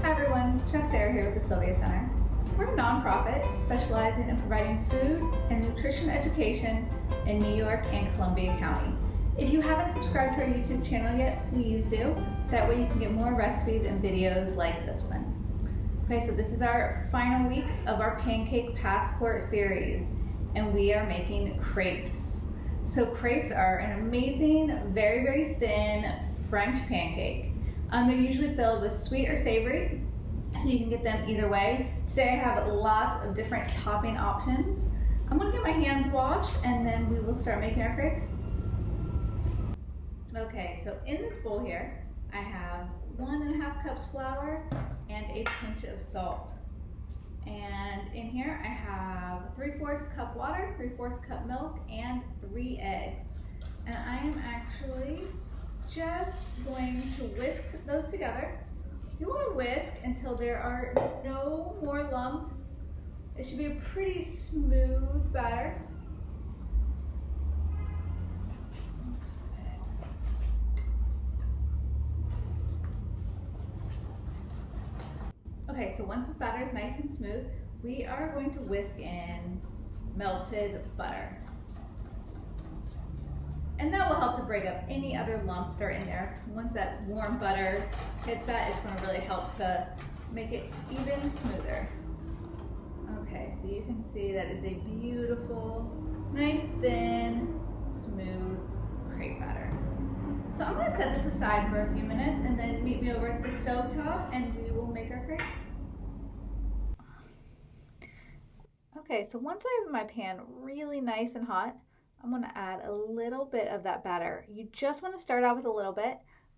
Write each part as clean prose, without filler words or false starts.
Hi everyone, Chef Sarah here with the Sylvia Center. We're a nonprofit specializing in providing food and nutrition education in New York and Columbia County. If you haven't subscribed to our YouTube channel yet, please do. That way you can get more recipes and videos like this one. Okay, so this is our final week of our Pancake Passport series, and we are making crepes. So crepes are an amazing, very, very thin French pancake. They're usually filled with sweet or savory, so you can get them either way. Today I have lots of different topping options. I'm gonna get my hands washed and then we will start making our crepes. Okay, so in this bowl here, I have 1.5 cups flour and a pinch of salt. And in here I have 3/4 cup water, 3/4 cup milk, and 3 eggs. And I am actually just going to whisk those together. You want to whisk until there are no more lumps. It should be a pretty smooth batter. Okay, so once this batter is nice and smooth, we are going to whisk in melted butter. And that will help to break up any other lumps that are in there. Once that warm butter hits that, it's going to really help to make it even smoother. Okay, so you can see that is a beautiful, nice, thin, smooth crepe batter. So I'm going to set this aside for a few minutes and then meet me over at the stove top and we will make our crepes. Okay, so once I have my pan really nice and hot, I'm going to add a little bit of that batter. You just want to start out with a little bit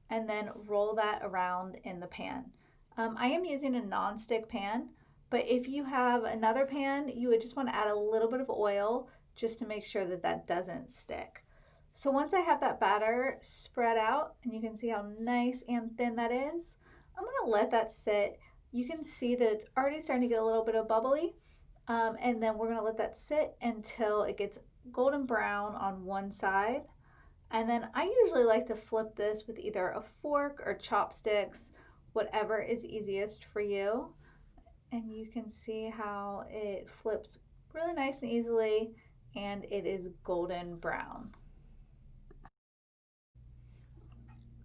and then roll that around in the pan. I am using a non-stick pan, but if you have another pan, you would just want to add a little bit of oil just to make sure that that doesn't stick. So once I have that batter spread out, and you can see how nice and thin that is, I'm going to let that sit. You can see that it's already starting to get a little bit of bubbly, and then we're going to let that sit until it gets golden brown on one side. And then I usually like to flip this with either a fork or chopsticks, whatever is easiest for you. And you can see how it flips really nice and easily, and it is golden brown.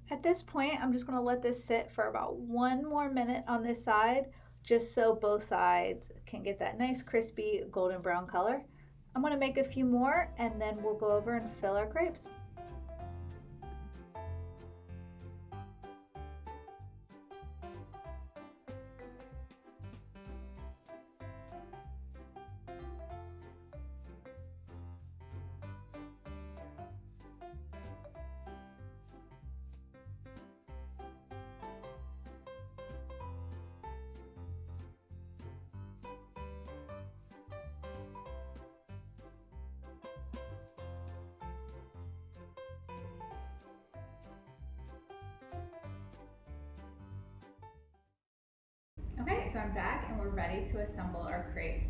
At this point, I'm just going to let this sit for about 1 more minute on this side, just so both sides can get that nice crispy golden brown color. I'm going to make a few more and then we'll go over and fill our crepes. Okay, so I'm back and we're ready to assemble our crepes.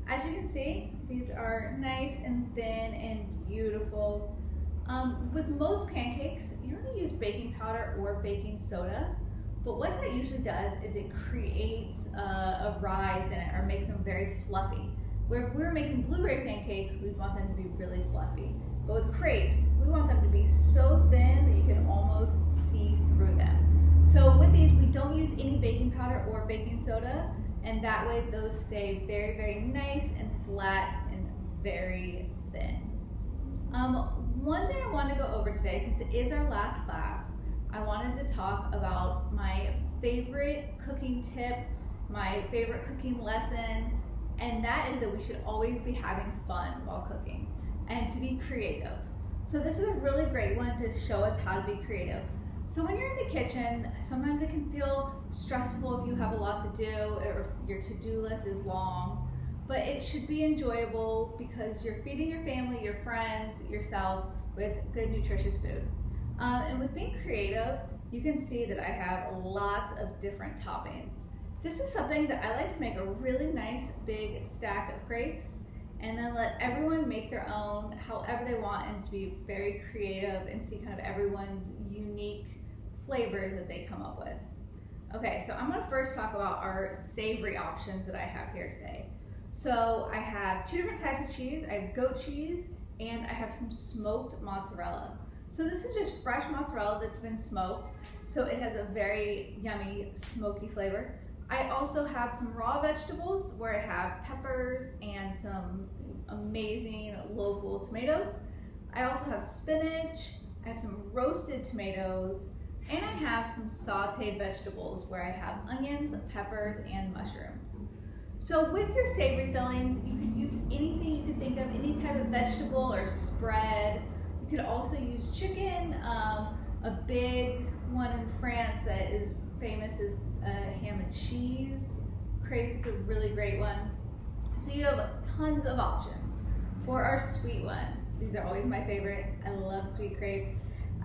As you can see, these are nice and thin and beautiful. With most pancakes, you're going to use baking powder or baking soda, but what that usually does is it creates a rise in it or makes them very fluffy. Where if we were making blueberry pancakes, we'd want them to be really fluffy. But with crepes, we want them to be so thin that you can almost see through them. So with these, we don't use any baking powder or baking soda, and that way those stay very, very nice and flat and very thin. One thing I want to go over today, since it is our last class, I wanted to talk about my favorite cooking tip, my favorite cooking lesson, and that is that we should always be having fun while cooking and to be creative. So this is a really great one to show us how to be creative. So when you're in the kitchen, sometimes it can feel stressful if you have a lot to do or if your to-do list is long, but it should be enjoyable because you're feeding your family, your friends, yourself with good, nutritious food. And with being creative, you can see that I have lots of different toppings. This is something that I like to make a really nice big stack of crepes and then let everyone make their own however they want and to be very creative and see kind of everyone's unique flavors that they come up with. Okay, so I'm gonna first talk about our savory options that I have here today. So I have two different types of cheese. I have goat cheese and I have some smoked mozzarella. So this is just fresh mozzarella that's been smoked. So it has a very yummy, smoky flavor. I also have some raw vegetables where I have peppers and some amazing local tomatoes. I also have spinach, I have some roasted tomatoes, and I have some sauteed vegetables where I have onions, peppers, and mushrooms. So with your savory fillings, you could use anything you could think of, any type of vegetable or spread. You could also use chicken. A big one in France that is famous is ham and cheese. Crepe is a really great one. So you have tons of options. For our sweet ones, these are always my favorite. I love sweet crepes.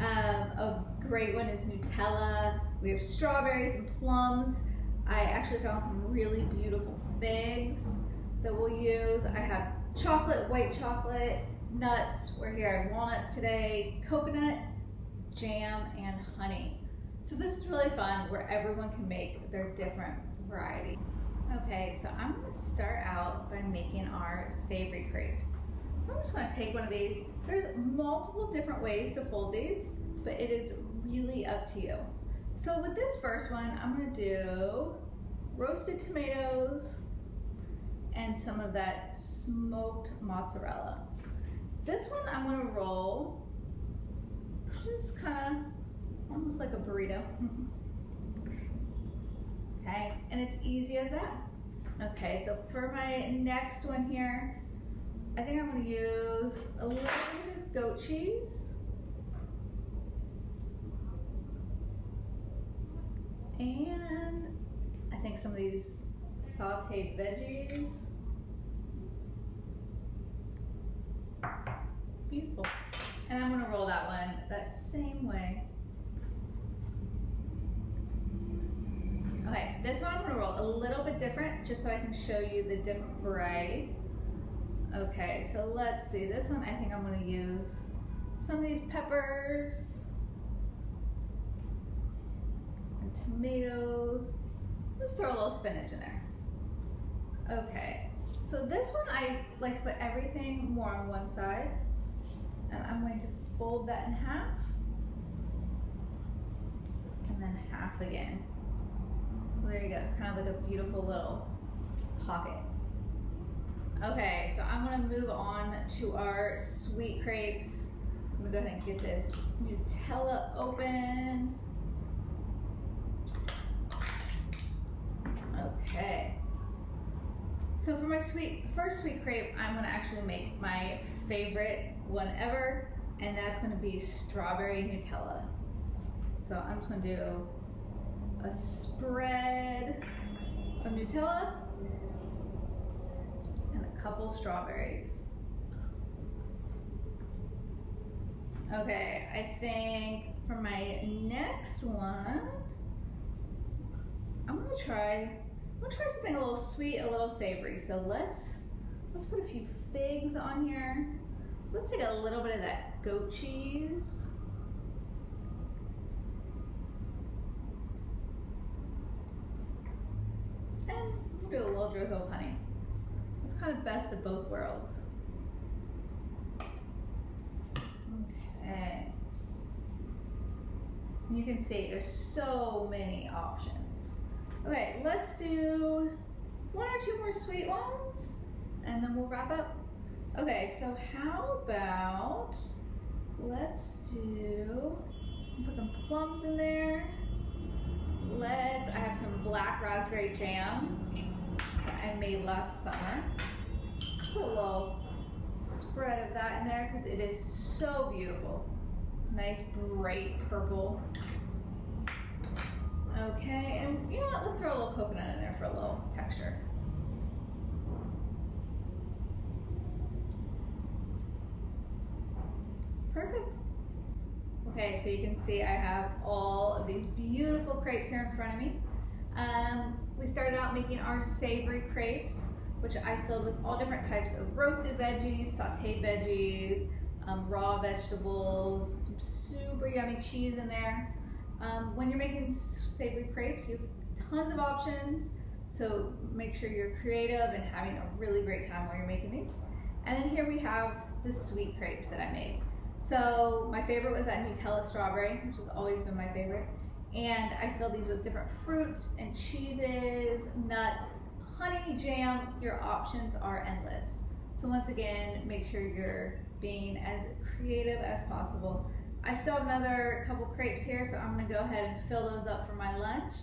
A great one is Nutella. We have strawberries and plums. I actually found some really beautiful figs that we'll use. I have chocolate, white chocolate, nuts. We're here at walnuts today, coconut, jam, and honey. So this is really fun where everyone can make their different variety. Okay, so I'm gonna start out by making our savory crepes. So I'm just gonna take one of these. There's multiple different ways to fold these, but it is really up to you. So with this first one, I'm gonna do roasted tomatoes and some of that smoked mozzarella. This one I'm gonna roll just kind of almost like a burrito. Okay, and it's easy as that. Okay, so for my next one here, I think I'm gonna use a little bit of this goat cheese. And I think some of these sauteed veggies. Beautiful. And I'm gonna roll that one that same way. Okay, this one I'm gonna roll a little bit different just so I can show you the different variety. Okay, so let's see. This one I think I'm gonna use some of these peppers and tomatoes. Let's throw a little spinach in there. Okay, so this one I like to put everything more on one side, and I'm going to fold that in half and then half again. So there you go, it's kind of like a beautiful little pocket. Okay, so I'm gonna move on to our sweet crepes. I'm gonna go ahead and get this Nutella open. Okay. So for my first sweet crepe, I'm gonna actually make my favorite one ever, and that's gonna be strawberry Nutella. So I'm just gonna do a spread of Nutella and a couple strawberries. Okay, I think for my next one, I'm gonna try something a little sweet, a little savory. So let's put a few figs on here. Let's take a little bit of that goat cheese. And we'll do a little drizzle of honey. So it's kind of best of both worlds. Okay. You can see there's so many options. Okay, let's do one or two more sweet ones and then we'll wrap up. Okay, so how about put some plums in there. I have some black raspberry jam that I made last summer. Put a little spread of that in there because it is so beautiful. It's nice bright purple. Okay, and you know what? Let's throw a little coconut in there for a little texture. Perfect. Okay, so you can see I have all of these beautiful crepes here in front of me. We started out making our savory crepes, which I filled with all different types of roasted veggies, sauteed veggies, raw vegetables, some super yummy cheese in there. When you're making savory crepes, you have tons of options, so make sure you're creative and having a really great time while you're making these. And then here we have the sweet crepes that I made. So my favorite was that Nutella strawberry, which has always been my favorite. And I filled these with different fruits and cheeses, nuts, honey, jam. Your options are endless. So once again, make sure you're being as creative as possible. I still have another couple crepes here, so I'm gonna go ahead and fill those up for my lunch.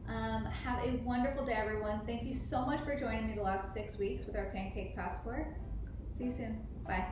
Have a wonderful day, everyone. Thank you so much for joining me the last 6 weeks with our Pancake Passport. See you soon. Bye.